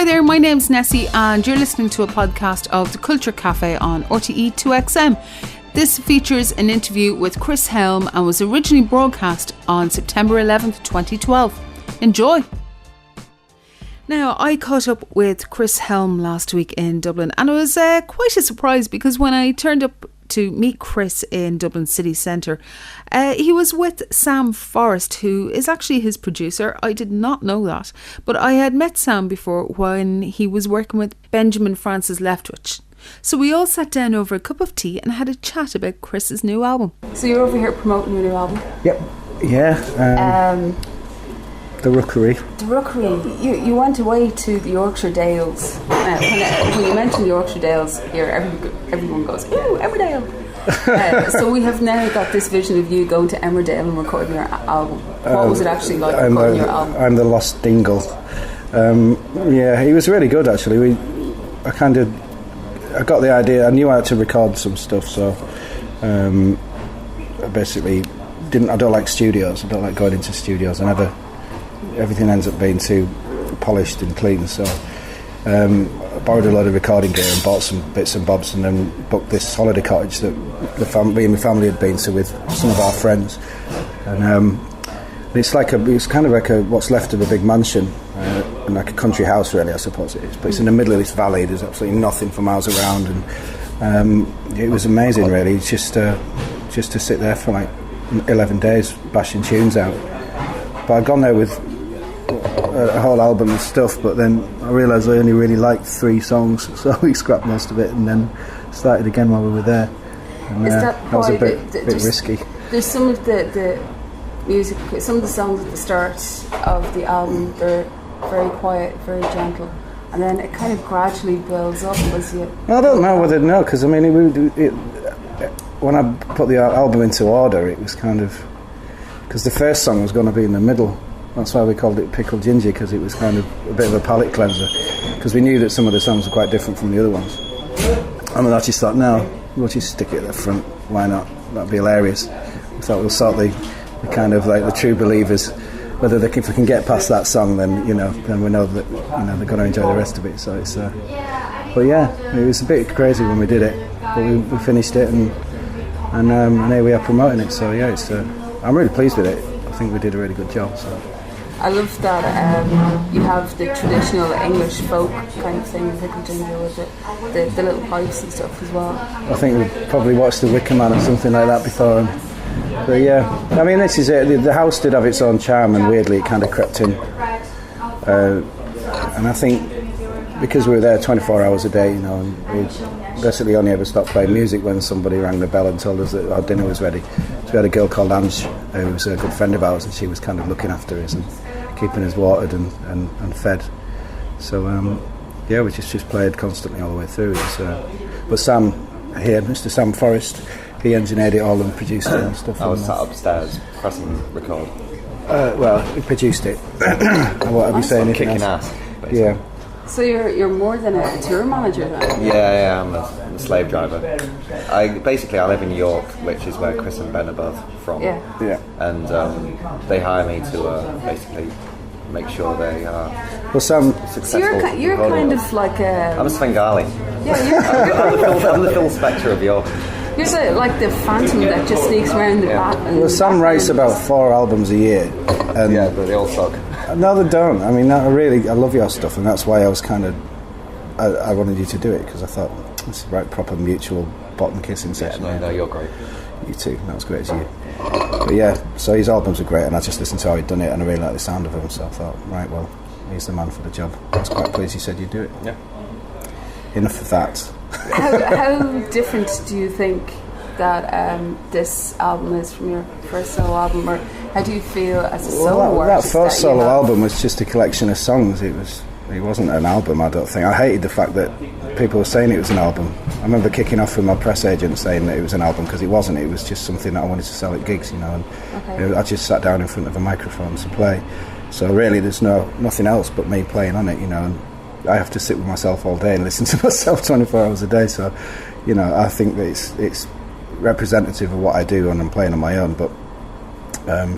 Hi there, my name's Nessy and you're listening to a podcast of The Culture Cafe on RTÉ 2XM. This features an interview with Chris Helme and was originally broadcast on September 11th, 2012. Enjoy! Now, I caught up with Chris Helme last week in Dublin and it was quite a surprise because when I turned up to meet Chris in Dublin city centre, he was with Sam Forrest, who is actually his producer. I did not know that, but I had met Sam before when he was working with Benjamin Francis Leftwich. So we all sat down over a cup of tea and had a chat about Chris's new album. So you're over here promoting your new album? Yep. Yeah. The Rookery. The Rookery. You went away to the Yorkshire Dales. When you mention the Yorkshire Dales, here everyone goes, ooh, Emmerdale. So we have now got this vision of you going to Emmerdale and recording your album. What was it actually like recording your album? I'm the lost dingle. Yeah, he was really good actually. I got the idea. I knew I had to record some stuff, so I basically didn't. I don't like studios. I don't like going into studios. Everything ends up being too polished and clean. So I borrowed a lot of recording gear and bought some bits and bobs, and then booked this holiday cottage that me and my family had been to with some of our friends. And it's kind of like what's left of a big mansion, and like a country house, really, I suppose it is. But it's in the middle of this valley. There's absolutely nothing for miles around, and it was amazing, really. Just to sit there for like 11 days bashing tunes out. But I'd gone there with a whole album of stuff, but then I realised I only really liked 3 songs, so we scrapped most of it and then started again while we were there. And that was a bit risky. There's some of the music, some of the songs at the start of the album, they're very quiet, very gentle, and then it kind of gradually builds up as you... I don't know whether because I mean, when I put the album into order, it was kind of... Because the first song was going to be in the middle. That's why we called it Pickled Ginger, because it was kind of a bit of a palate cleanser. Because we knew that some of the songs were quite different from the other ones. And then I just thought, no, we'll just stick it at the front. Why not? That'd be hilarious. We thought we'll sort the kind of like the true believers. Whether if we can get past that song, then we know that they're going to enjoy the rest of it. So it's, but yeah, it was a bit crazy when we did it, but we finished it and here we are promoting it. So yeah, it's. I'm really pleased with it. I think we did a really good job. So. I love that you have the traditional English folk kind of thing, Pickled Ginger, with the little pipes and stuff as well. I think we've probably watched The Wicker Man or something like that before. But yeah, I mean, this is it. The house did have its own charm, and weirdly it kind of crept in. And I think because we were there 24 hours a day, and we basically only ever stopped playing music when somebody rang the bell and told us that our dinner was ready. So we had a girl called Ange, who was a good friend of ours, and she was kind of looking after us and keeping us watered and fed. So yeah, we just played constantly all the way through. But Sam here, Mr. Sam Forrest, he engineered it all and produced it and stuff. I was sat upstairs pressing record. Well, he produced it. What have you saying? Kicking ass, basically. Yeah. So you're more than a tour manager then? Yeah, I'm a slave driver. I live in York, which is where Chris and Ben are both from. Yeah. And they hire me to basically make sure they are successful. So you're kind of like a... I'm a Svengali. Yeah, I'm the Phil Spector of York. You're like the phantom that just sneaks around the back. Well, Sam writes about 4 albums a year. And yeah, but they all suck. No, they don't. I mean, I love your stuff, and that's why I was kind of... I wanted you to do it, because I thought, it's the right proper mutual bottom kissing session. Yeah, no, you're great. You too, that was great as you. But yeah, so his albums are great, and I just listened to how he'd done it, and I really liked the sound of him, so I thought, right, well, he's the man for the job. I was quite pleased he said you'd do it. Yeah. Enough of that. How different do you think that this album is from your first solo album, or how do you feel as a solo artist? That first solo album was just a collection of songs. It wasn't an album, I don't think. I hated the fact that people were saying it was an album. I remember kicking off with my press agent saying that it was an album, because it wasn't. It was just something that I wanted to sell at gigs, and I just sat down in front of a microphone to play. So really there's nothing else but me playing on it, and I have to sit with myself all day and listen to myself 24 hours a day. So, I think that it's representative of what I do when I'm playing on my own. But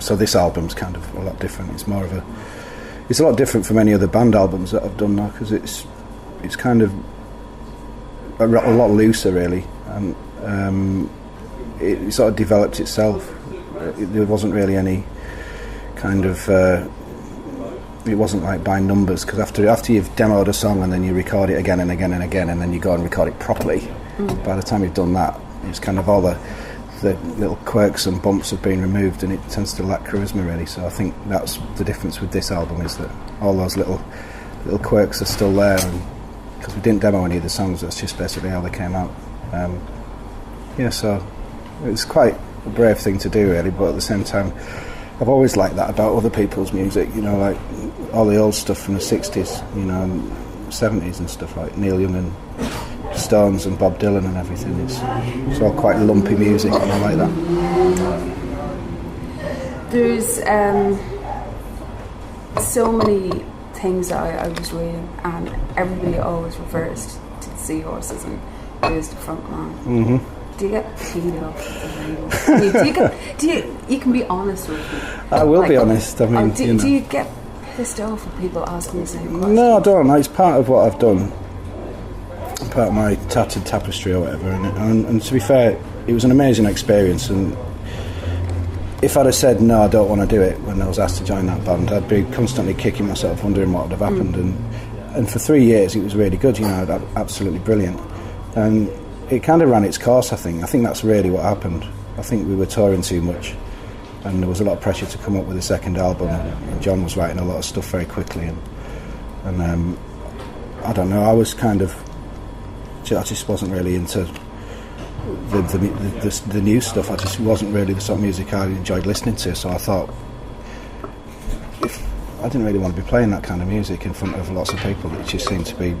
so this album's kind of a lot different. It's more of it's a lot different from any other band albums that I've done now, because it's kind of a lot looser really, and it sort of developed itself. There wasn't really any kind of it wasn't like by numbers, because after you've demoed a song and then you record it again and again and again, and then you go and record it properly, by the time you've done that, it's kind of all the little quirks and bumps have been removed, and it tends to lack charisma really. So I think that's the difference with this album, is that all those little quirks are still there, and because we didn't demo any of the songs, that's just basically how they came out. So it's quite a brave thing to do really, but at the same time I've always liked that about other people's music, you know, like all the old stuff from the 60s, you know, and 70s and stuff, like Neil Young and Stones and Bob Dylan and everything. It's all quite lumpy music, and I like that. There's so many things that I was reading, and everybody always refers to the Seahorses and who's the frontman. Mm-hmm. Do you get peed off at the label? You can be honest with me. I will be honest. I mean, do you get pissed off with people asking the same question? No, I don't. It's part of what I've done, part of my tattered tapestry or whatever. And to be fair, it was an amazing experience. And if I'd have said no, I don't want to do it when I was asked to join that band, I'd be constantly kicking myself, wondering what would have happened. And for 3 years, it was really good. You know, absolutely brilliant. And it kind of ran its course, I think. I think that's really what happened. I think we were touring too much, and there was a lot of pressure to come up with a second album, and John was writing a lot of stuff very quickly, and I don't know, I was kind of, I just wasn't really into the new stuff. I just wasn't really the sort of music I enjoyed listening to, so I thought, I didn't really want to be playing that kind of music in front of lots of people. It just seemed to be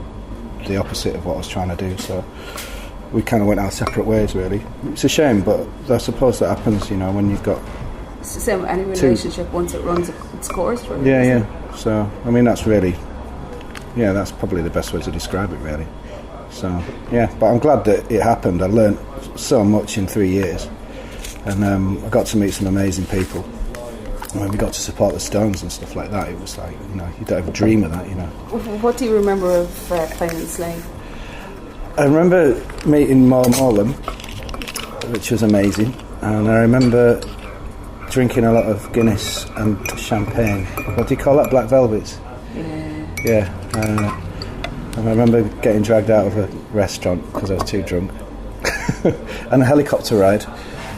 the opposite of what I was trying to do, so we kind of went our separate ways really. It's a shame, but I suppose that happens, you know, when you've got... It's the same with any relationship, once it runs its course. Really, yeah. So, I mean, that's really... Yeah, that's probably the best way to describe it, really. So, yeah, but I'm glad that it happened. I learnt so much in 3 years. And I got to meet some amazing people. When we got to support the Stones and stuff like that, it was like, you know, you don't ever dream of that, you know. What do you remember of playing in Slave? I remember meeting Mo Molam, which was amazing, and I remember drinking a lot of Guinness and champagne. What do you call that? Black Velvets? Yeah. And I remember getting dragged out of a restaurant because I was too drunk. And a helicopter ride.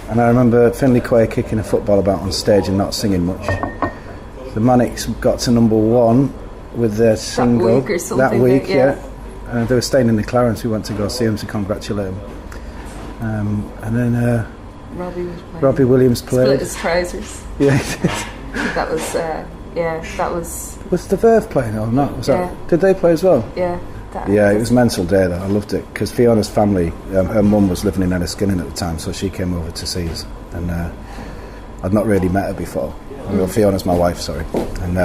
And I remember Finlay Quaye kicking a football about on stage and not singing much. The Manics got to number 1 with their single that week, yeah. They were staying in the Clarence. We went to go see them to congratulate them. And then Robbie Williams played. Split his trousers. Yeah, he did. That was... Was the Verve playing or not? Did they play as well? Yeah. It was a mental day though. I loved it because Fiona's family, her mum was living in Enniskillen at the time, so she came over to see us, and I'd not really met her before. Well, Fiona's my wife, sorry, and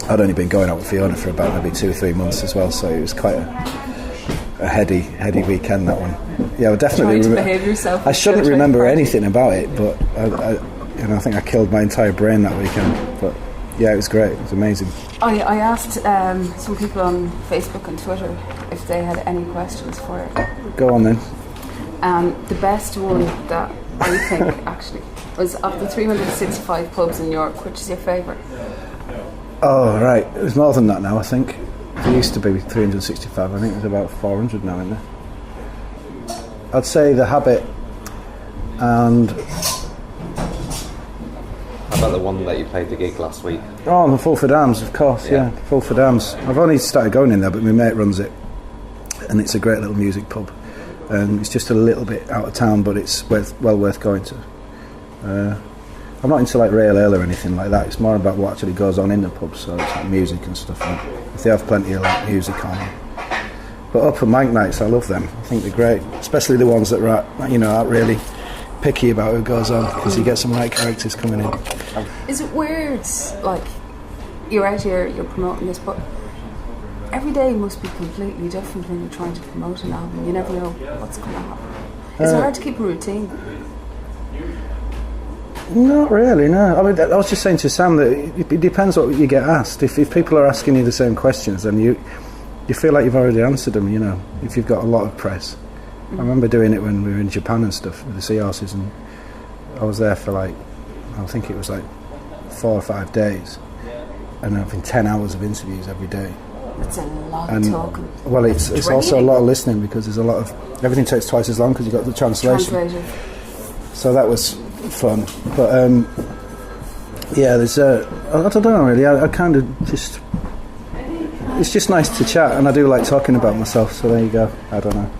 I'd only been going out with Fiona for about maybe 2 or 3 months as well, so it was quite a heady weekend, that one. Yeah, I definitely behave yourself. I shouldn't remember anything about it, but I think I killed my entire brain that weekend. But yeah, it was great. It was amazing. I asked some people on Facebook and Twitter if they had any questions for it. Go on then. The best one that I think actually was, of the 365 pubs in York, which is your favourite? Oh, right. It was more than that now, I think. It used to be 365. I think there's about 400 now in there. I'd say The Habit and... How about the one that you played the gig last week? Oh, the Fulford Arms, of course, yeah. Fulford Arms. I've only started going in there, but my mate runs it. And it's a great little music pub. And it's just a little bit out of town, but it's well worth going to. I'm not into like rail ale or anything like that. It's more about what actually goes on in the pub, so it's like music and stuff. And if they have plenty of like music on. But open mic nights, I love them. I think they're great, especially the ones that are aren't really picky about who goes on, because you get some right characters coming in. Is it weird, like you're out here, you're promoting this, but every day must be completely different when you're trying to promote an album. You never know what's going to happen. Is it hard to keep a routine? Not really, no. I mean, I was just saying to Sam that it depends what you get asked. If people are asking you the same questions, then you feel like you've already answered them, you know, if you've got a lot of press. I remember doing it when we were in Japan and stuff with the Seahorses, and I was there for like, I think it was like 4 or 5 days, and having 10 hours of interviews every day. It's a lot of talking. Well, it's also a lot of listening, because there's a lot of, everything takes twice as long because you've got the translation. So that was fun. But yeah, there's I don't know really, I kind of just, it's just nice to chat, and I do like talking about myself, so there you go. I don't know.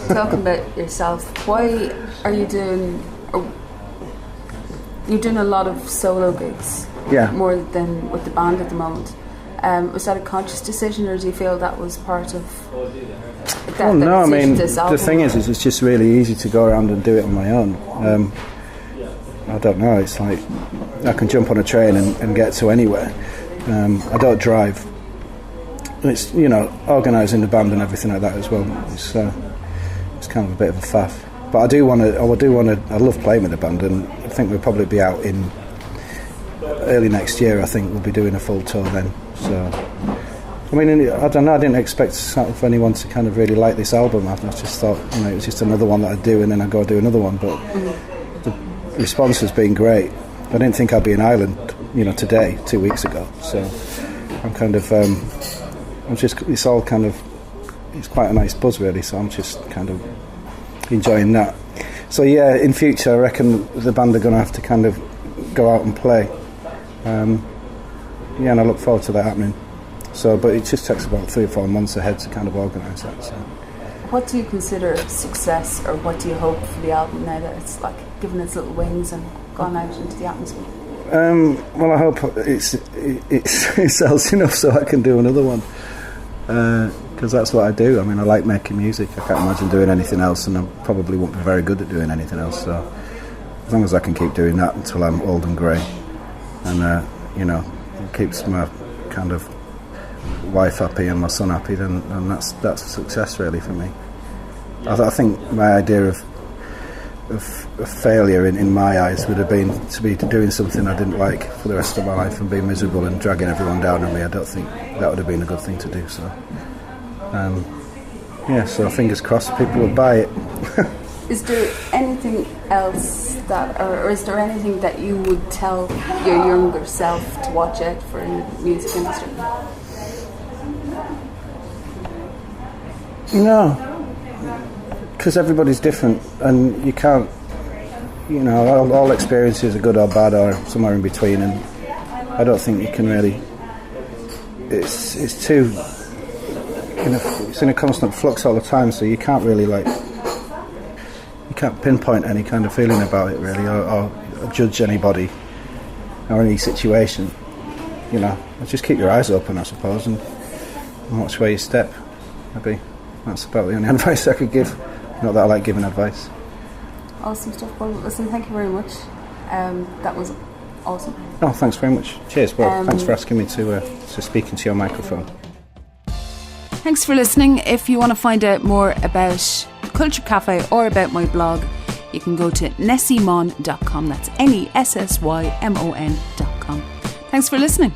Talking about yourself, why are you doing, you're doing a lot of solo gigs, more than with the band at the moment. Was that a conscious decision, or do you feel that was part of that? Oh no, I mean, the thing is it's just really easy to go around and do it on my own. I don't know, it's like I can jump on a train and get to anywhere. I don't drive. It's, you know, organising the band and everything like that as well. It's kind of a bit of a faff. But I love playing with the band, and I think we'll probably be out in early next year. I think we'll be doing a full tour then. So, I mean, I don't know, I didn't expect sort of anyone to kind of really like this album. I just thought, you know, it was just another one that I'd do, and then I'd go do another one. But the response has been great. I didn't think I'd be in Ireland, you know, today, 2 weeks ago. So I'm kind of, it's all kind of, it's quite a nice buzz really, so I'm just kind of enjoying that. So yeah, in future I reckon the band are going to have to kind of go out and play. Yeah, and I look forward to that happening. So, but it just takes about 3 or 4 months ahead to kind of organise that. So, what do you consider success, or what do you hope for the album now that it's like given its little wings and gone out into the atmosphere? Well, I hope it sells enough so I can do another one, because that's what I do. I mean, I like making music. I can't imagine doing anything else, and I probably won't be very good at doing anything else. So, as long as I can keep doing that until I'm old and grey, and you know, it keeps my kind of wife happy and my son happy, then that's a success really for me. I think my idea of failure in my eyes would have been to be doing something I didn't like for the rest of my life and being miserable and dragging everyone down on me. I don't think that would have been a good thing to do. So yeah, so fingers crossed people will buy it. Is there anything else that, or is there anything that you would tell your younger self to watch out for in the music industry? No, because everybody's different, and you can't, you know, all experiences are good or bad or somewhere in between, and I don't think you can really, it's too, you know, it's in a constant flux all the time, so you can't really you can't pinpoint any kind of feeling about it really, or judge anybody or any situation, you know. Just keep your eyes open, I suppose, and watch where you step. Maybe that's about the only advice I could give. Not that I like giving advice. Awesome stuff. Well, listen, thank you very much. That was awesome. Oh, thanks very much. Cheers. Well, thanks for asking me to speak into your microphone. Thanks for listening. If you want to find out more about Culture Cafe or about my blog, you can go to nessymon.com. That's NESSYMON.com. Thanks for listening.